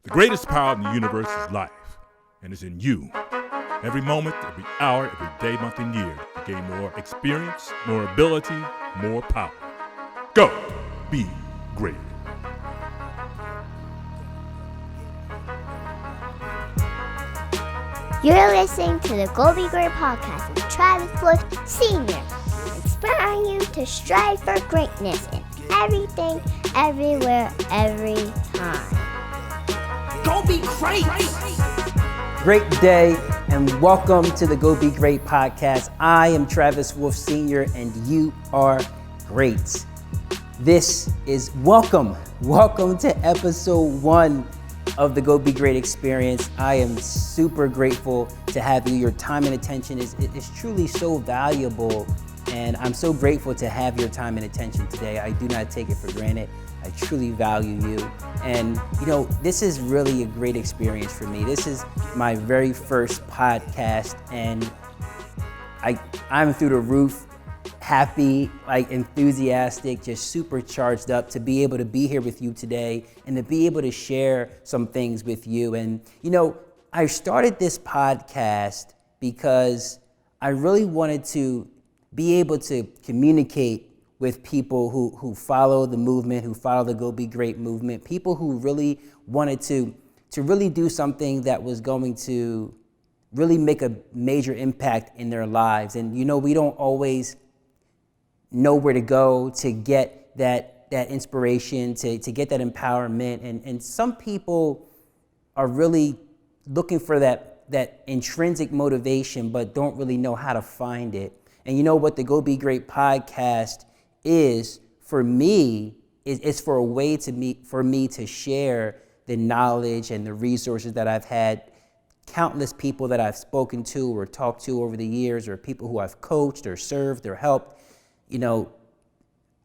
The greatest power in the universe is life, and it's in you. Every moment, every hour, every day, month, and year, you gain more experience, more ability, more power. Go be great. You're listening to the Go Be Great podcast with Travis Wolf Sr., inspiring you to strive for greatness in everything, everywhere, every time. Go be great! Great day and welcome to the Go Be Great podcast. I am Travis Wolf Sr. and you are great. This is welcome to episode 1 of the Go Be Great experience. I am super grateful to have you. Your time and attention is truly so valuable, and I'm so grateful to have your time and attention today. I do not take it for granted. I truly value you. And this is really a great experience for me. This is my very first podcast, and I'm through the roof, happy, enthusiastic, just super charged up to be able to be here with you today and to be able to share some things with you. And I started this podcast because I really wanted to be able to communicate with people who follow the movement, who follow the Go Be Great movement, people who really wanted to really do something that was going to really make a major impact in their lives. And we don't always know where to go to get that inspiration, to get that empowerment. And some people are really looking for that intrinsic motivation, but don't really know how to find it. And what the Go Be Great podcast is for me, it's for a way for me to share the knowledge and the resources that I've had, countless people that I've spoken to or talked to over the years, or people who I've coached or served or helped.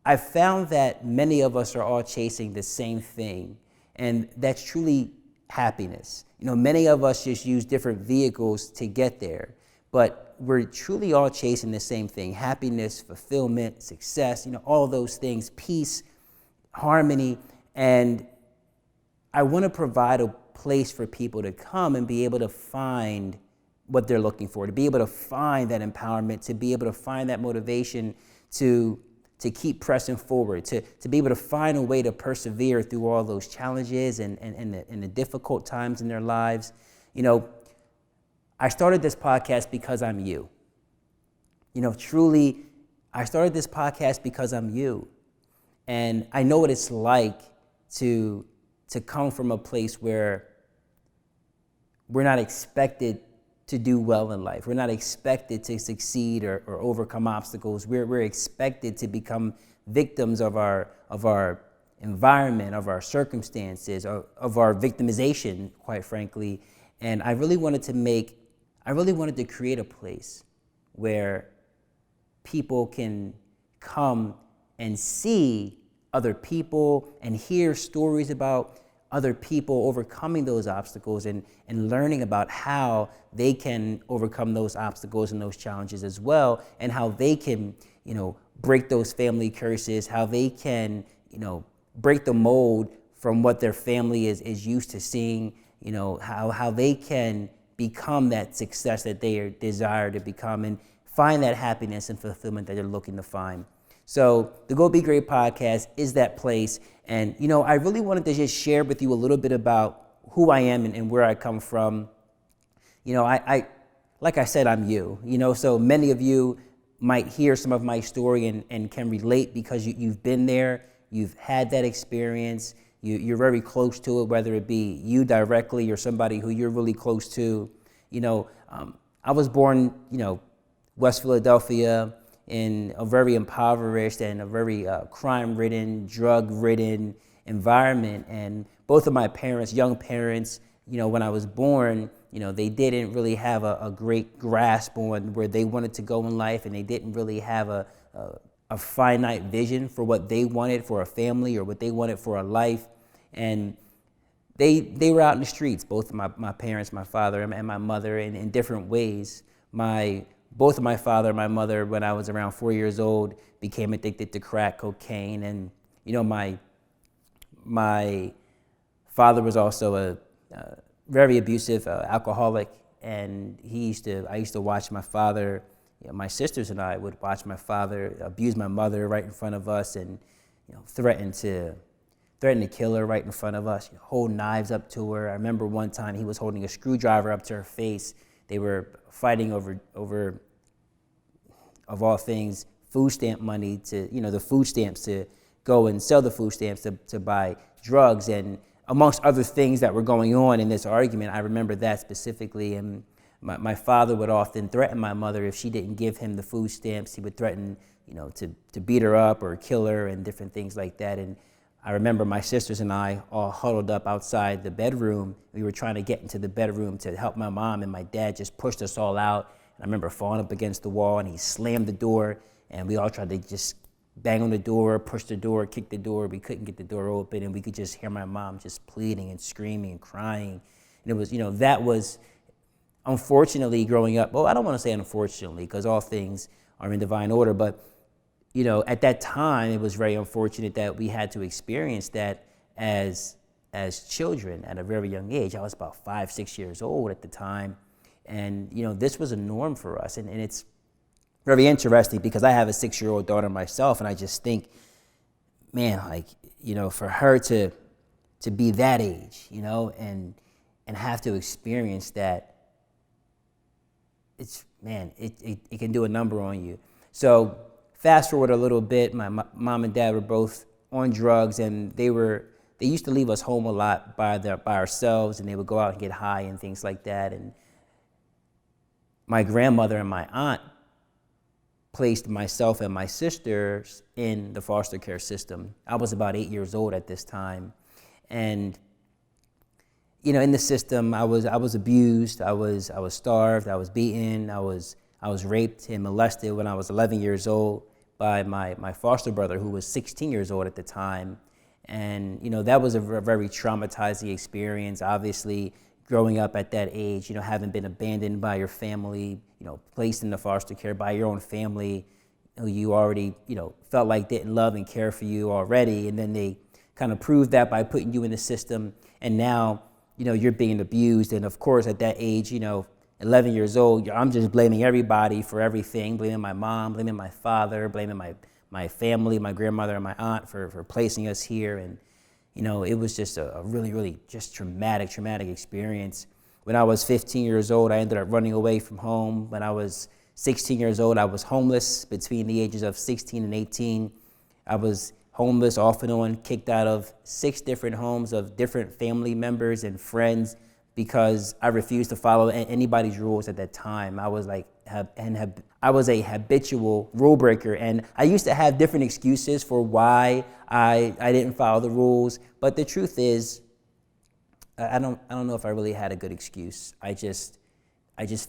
I've found that many of us are all chasing the same thing, and that's truly happiness. Many of us just use different vehicles to get there, but we're truly all chasing the same thing: happiness, fulfillment, success, all those things, peace, harmony. And I want to provide a place for people to come and be able to find what they're looking for, to be able to find that empowerment, to be able to find that motivation to keep pressing forward, to be able to find a way to persevere through all those challenges and the difficult times in their lives. I started this podcast because I'm you. Truly, I started this podcast because I'm you. And I know what it's like to come from a place where we're not expected to do well in life. We're not expected to succeed or overcome obstacles. We're expected to become victims of our environment, of our circumstances, of our victimization, quite frankly. And I really wanted to create a place where people can come and see other people and hear stories about other people overcoming those obstacles and learning about how they can overcome those obstacles and those challenges as well, and how they can, break those family curses, how they can, break the mold from what their family is used to seeing, how they can become that success that they desire to become and find that happiness and fulfillment that they're looking to find. So the Go Be Great podcast is that place. And, I really wanted to just share with you a little bit about who I am and where I come from. I like I said, I'm you, so many of you might hear some of my story and can relate because you've been there, you've had that experience, you're very close to it, whether it be you directly or somebody who you're really close to. I was born, West Philadelphia, in a very impoverished and a very crime-ridden, drug-ridden environment. And both of my parents, young parents, when I was born, they didn't really have a great grasp on where they wanted to go in life, and they didn't really have a finite vision for what they wanted for a family or what they wanted for a life. And they were out in the streets, both of my parents, my father and my mother, in different ways. Both of my father and my mother, when I was around 4 years old, became addicted to crack cocaine. And, my father was also very abusive, alcoholic, and I used to watch my father. My sisters and I would watch my father abuse my mother right in front of us, and threaten to kill her right in front of us. Hold knives up to her. I remember one time he was holding a screwdriver up to her face. They were fighting over of all things, food stamp money to the food stamps to go and sell the food stamps to buy drugs, and amongst other things that were going on in this argument. I remember that specifically, and my father would often threaten my mother if she didn't give him the food stamps. He would threaten, to beat her up or kill her and different things like that. And I remember my sisters and I all huddled up outside the bedroom. We were trying to get into the bedroom to help my mom, and my dad just pushed us all out. And I remember falling up against the wall, and he slammed the door, and we all tried to just bang on the door, push the door, kick the door. We couldn't get the door open, and we could just hear my mom just pleading and screaming and crying. And it was, that was, unfortunately, growing up, well, I don't want to say unfortunately, because all things are in divine order, but, at that time, it was very unfortunate that we had to experience that as children at a very young age. I was about 5, 6 years old at the time, and, this was a norm for us, and it's very interesting because I have a 6-year-old daughter myself, and I just think, man, for her to be that age, and have to experience that, it can do a number on you. So fast forward a little bit, my mom and dad were both on drugs, and they used to leave us home a lot by ourselves, and they would go out and get high and things like that. And my grandmother and my aunt placed myself and my sisters in the foster care system. I was about 8 years old at this time, and in the system, I was abused, I was starved, I was beaten, I was raped and molested when I was 11 years old by my foster brother, who was 16 years old at the time. And that was a very traumatizing experience. Obviously, growing up at that age, having been abandoned by your family, placed in the foster care by your own family, who you already felt like didn't love and care for you already, and then they kind of proved that by putting you in the system, and now you're being abused. And of course, at that age, 11 years old, I'm just blaming everybody for everything, blaming my mom, blaming my father, blaming my family, my grandmother and my aunt for placing us here. And, it was just a really, really just traumatic experience. When I was 15 years old, I ended up running away from home. When I was 16 years old, I was homeless. Between the ages of 16 and 18, I was homeless off and on, kicked out of 6 different homes of different family members and friends because I refused to follow anybody's rules at that time. I was I was a habitual rule breaker, and I used to have different excuses for why I didn't follow the rules. But the truth is, I don't know if I really had a good excuse. I just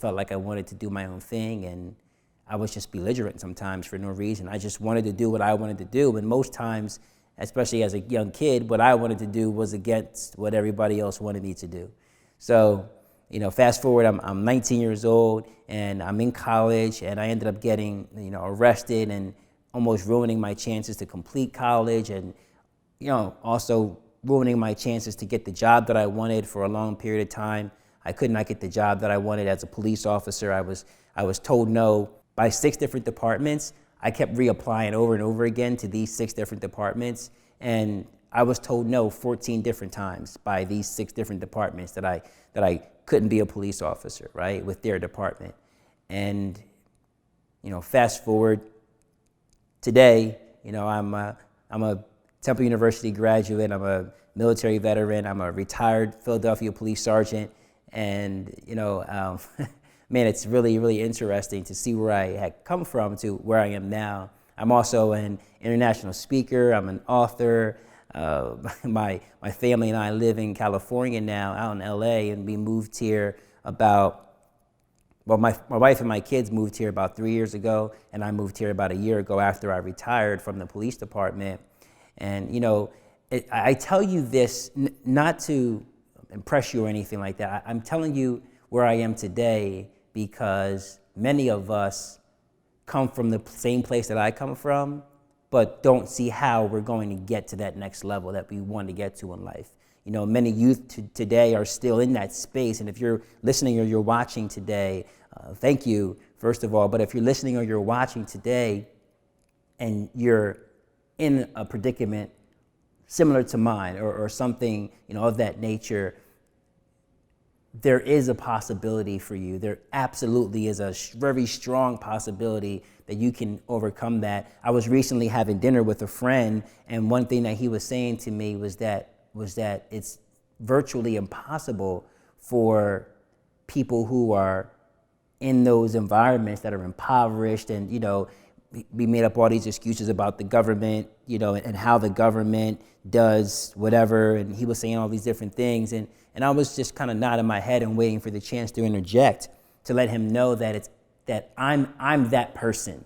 felt like I wanted to do my own thing, and I was just belligerent sometimes for no reason. I just wanted to do what I wanted to do, and most times, especially as a young kid, what I wanted to do was against what everybody else wanted me to do. So, fast forward, I'm 19 years old, and I'm in college, and I ended up getting, arrested and almost ruining my chances to complete college, and, also ruining my chances to get the job that I wanted for a long period of time. I could not get the job that I wanted as a police officer. I was told no by 6 different departments. I kept reapplying over and over again to these 6 different departments, and I was told no 14 different times by these 6 different departments that I couldn't be a police officer, right, with their department. And, fast forward today, I'm a Temple University graduate, I'm a military veteran, I'm a retired Philadelphia police sergeant, and, man, it's really, really interesting to see where I had come from to where I am now. I'm also an international speaker, I'm an author. My family and I live in California now, out in LA, and we moved here my wife and my kids moved here about 3 years ago, and I moved here about a year ago after I retired from the police department. And, I tell you this not to impress you or anything like that. I'm telling you where I am today because many of us come from the same place that I come from, but don't see how we're going to get to that next level that we want to get to in life. Many youth today are still in that space. And if you're listening or you're watching today, thank you, first of all. But if you're listening or you're watching today and you're in a predicament similar to mine or something, of that nature, there is a possibility for you. There absolutely is a very strong possibility that you can overcome that. I was recently having dinner with a friend, and one thing that he was saying to me was that it's virtually impossible for people who are in those environments that are impoverished, and we made up all these excuses about the government, and how the government does whatever, and he was saying all these different things, and I was just kind of nodding my head and waiting for the chance to interject to let him know that I'm that person,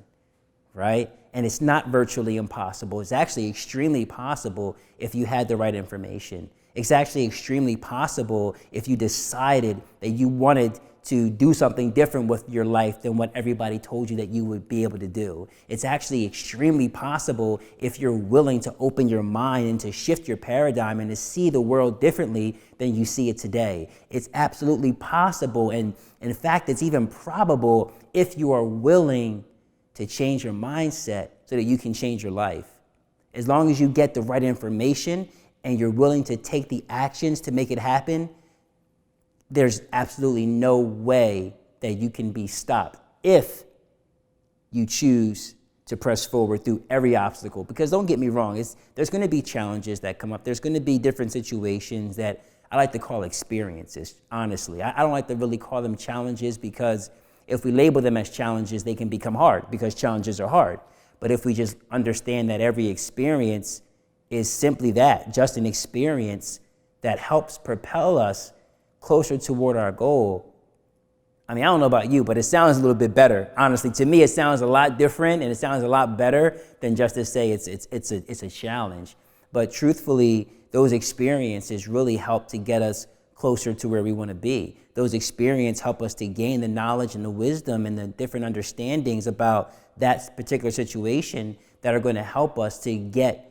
right? And it's not virtually impossible. It's actually extremely possible if you had the right information. It's actually extremely possible if you decided that you wanted to do something different with your life than what everybody told you that you would be able to do. It's actually extremely possible if you're willing to open your mind and to shift your paradigm and to see the world differently than you see it today. It's absolutely possible, and in fact, it's even probable if you are willing to change your mindset so that you can change your life. As long as you get the right information and you're willing to take the actions to make it happen, there's absolutely no way that you can be stopped if you choose to press forward through every obstacle. Because don't get me wrong, there's going to be challenges that come up. There's going to be different situations that I like to call experiences, honestly. I don't like to really call them challenges, because if we label them as challenges, they can become hard, because challenges are hard. But if we just understand that every experience is simply that, just an experience that helps propel us closer toward our goal. I mean, I don't know about you, but it sounds a little bit better. Honestly, to me, it sounds a lot different, and it sounds a lot better than just to say it's a challenge. But truthfully, those experiences really help to get us closer to where we want to be. Those experiences help us to gain the knowledge and the wisdom and the different understandings about that particular situation that are going to help us to get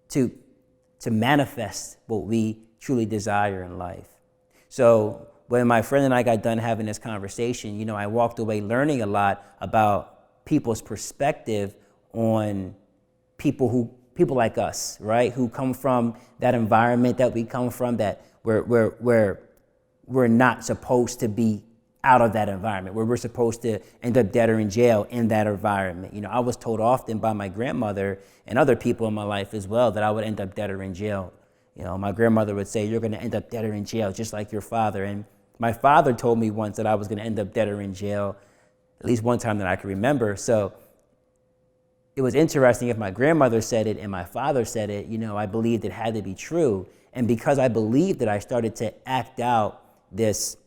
to manifest what we truly desire in life. So when my friend and I got done having this conversation, I walked away learning a lot about people's perspective on people like us, right? Who come from that environment that we come from, that we're not supposed to be out of that environment, where we're supposed to end up dead or in jail in that environment. I was told often by my grandmother and other people in my life as well that I would end up dead or in jail. My grandmother would say, you're going to end up dead or in jail, just like your father. And my father told me once that I was going to end up dead or in jail, at least one time that I can remember. So it was interesting, if my grandmother said it and my father said it, I believed it had to be true. And because I believed it, I started to act out this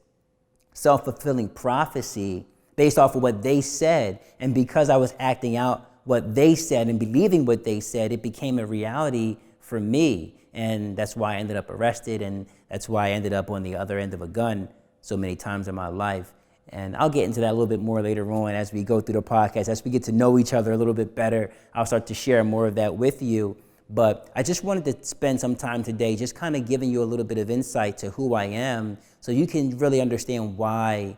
self-fulfilling prophecy based off of what they said. And because I was acting out what they said and believing what they said, it became a reality for me. And that's why I ended up arrested, and that's why I ended up on the other end of a gun so many times in my life. And I'll get into that a little bit more later on as we go through the podcast. As we get to know each other a little bit better, I'll start to share more of that with you. But I just wanted to spend some time today just kind of giving you a little bit of insight to who I am, so you can really understand why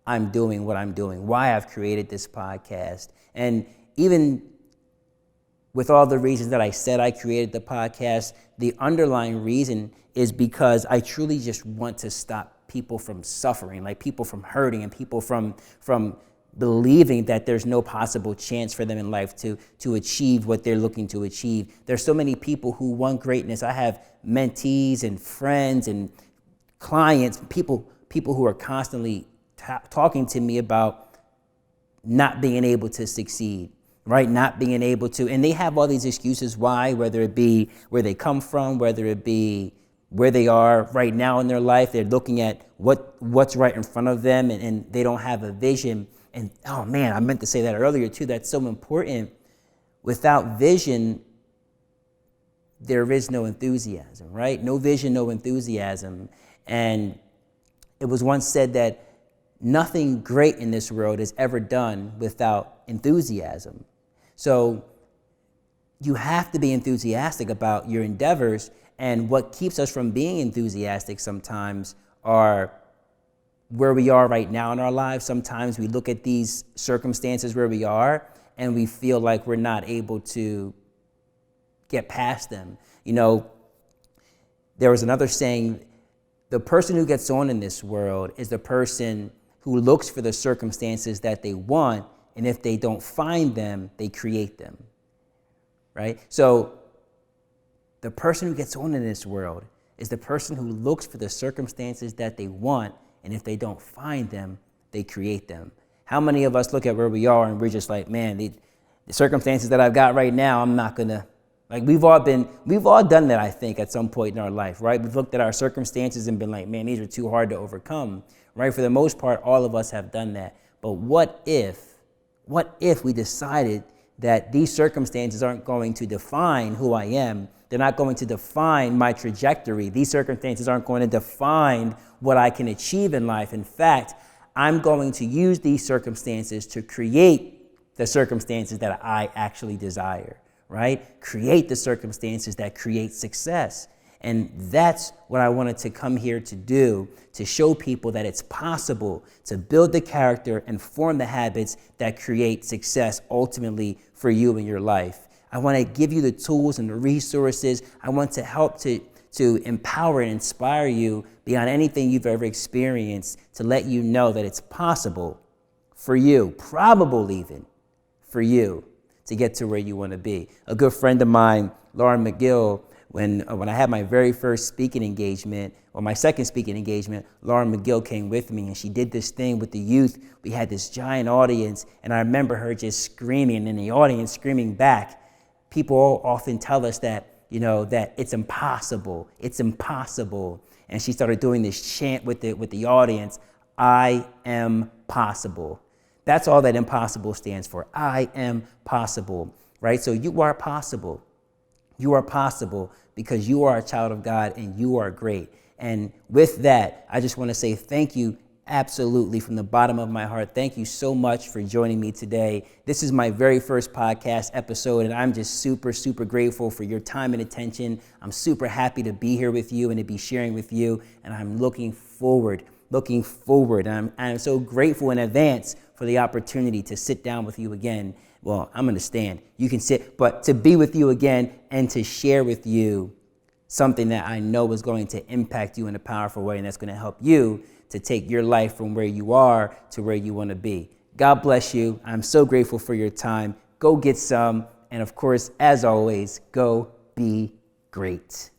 I'm doing what I'm doing, why I've created this podcast. And even with all the reasons that I said I created the podcast, the underlying reason is because I truly just want to stop people from suffering, like people from hurting, and people from believing that there's no possible chance for them in life to achieve what they're looking to achieve. There's so many people who want greatness. I have mentees and friends and clients, people who are constantly talking to me about not being able to succeed, right? Not being able to, and they have all these excuses why, whether it be where they come from, whether it be where they are right now in their life. They're looking at what's right in front of them, and they don't have a vision. And oh man, I meant to say that earlier too. That's so important. Without vision, there is no enthusiasm, right? No vision, no enthusiasm. And it was once said that nothing great in this world is ever done without enthusiasm. So you have to be enthusiastic about your endeavors. And what keeps us from being enthusiastic sometimes are where we are right now in our lives. Sometimes we look at these circumstances where we are and we feel like we're not able to get past them. You know, there was another saying, the person who gets on in this world is the person who looks for the circumstances that they want, and if they don't find them, they create them, right? So the person who gets on in this world is the person who looks for the circumstances that they want, and if they don't find them, they create them. How many of us look at where we are and we're just like, man, the circumstances that I've got right now, I'm not gonna, like we've all done that, I think, at some point in our life, right? We've looked at our circumstances and been like, man, these are too hard to overcome, right? For the most part, all of us have done that. But what if we decided that these circumstances aren't going to define who I am? They're not going to define my trajectory. These circumstances aren't going to define what I can achieve in life. In fact, I'm going to use these circumstances to create the circumstances that I actually desire, right? Create the circumstances that create success. And that's what I wanted to come here to do, to show people that it's possible to build the character and form the habits that create success ultimately for you in your life. I want to give you the tools and the resources. I want to help to empower and inspire you beyond anything you've ever experienced, to let you know that it's possible for you, probable even for you, to get to where you want to be. A good friend of mine, Lauren McGill, when I had my very first speaking engagement, or my second speaking engagement, Lauren McGill came with me, and she did this thing with the youth. We had this giant audience, and I remember her just screaming, and the audience screaming back. People often tell us that, you know, that it's impossible. It's impossible. And she started doing this chant with the audience, I am possible. That's all that impossible stands for. I am possible, right? So you are possible. You are possible because you are a child of God and you are great. And with that, I just want to say thank you absolutely from the bottom of my heart. Thank you so much for joining me today. This is my very first podcast episode, and I'm just super, super grateful for your time and attention. I'm super happy to be here with you and to be sharing with you, and I'm looking forward. And I'm so grateful in advance for the opportunity to sit down with you again. Well, I'm going to stand. You can sit, but to be with you again and to share with you something that I know is going to impact you in a powerful way, and that's going to help you to take your life from where you are to where you want to be. God bless you. I'm so grateful for your time. Go get some. And of course, as always, go be great.